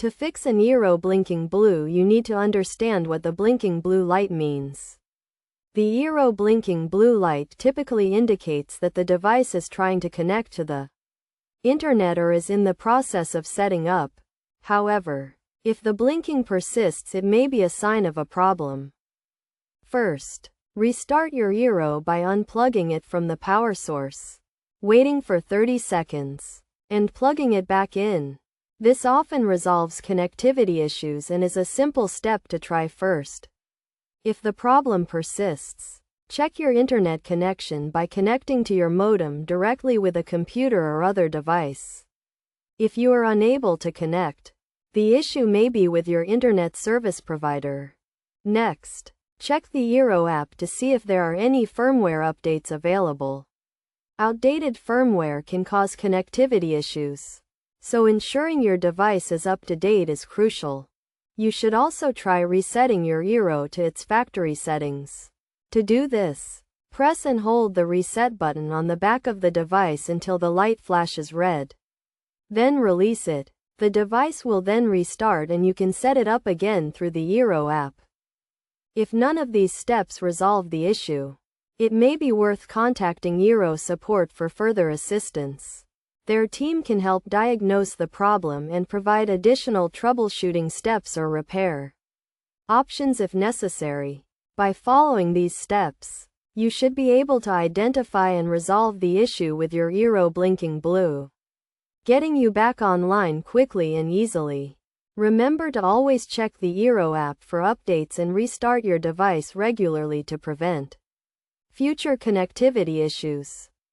To fix an Eero blinking blue, you need to understand what the blinking blue light means. The Eero blinking blue light typically indicates that the device is trying to connect to the internet or is in the process of setting up. However, if the blinking persists, it may be a sign of a problem. First, restart your Eero by unplugging it from the power source, waiting for 30 seconds, and plugging it back in. This often resolves connectivity issues and is a simple step to try first. If the problem persists, check your internet connection by connecting to your modem directly with a computer or other device. If you are unable to connect, the issue may be with your internet service provider. Next, check the Eero app to see if there are any firmware updates available. Outdated firmware can cause connectivity issues, so ensuring your device is up to date is crucial. You should also try resetting your Eero to its factory settings. To do this, press and hold the reset button on the back of the device until the light flashes red. Then release it. The device will then restart and you can set it up again through the Eero app. If none of these steps resolve the issue, it may be worth contacting Eero support for further assistance. Their team can help diagnose the problem and provide additional troubleshooting steps or repair options if necessary. By following these steps, you should be able to identify and resolve the issue with your Eero blinking blue, getting you back online quickly and easily. Remember to always check the Eero app for updates and restart your device regularly to prevent future connectivity issues.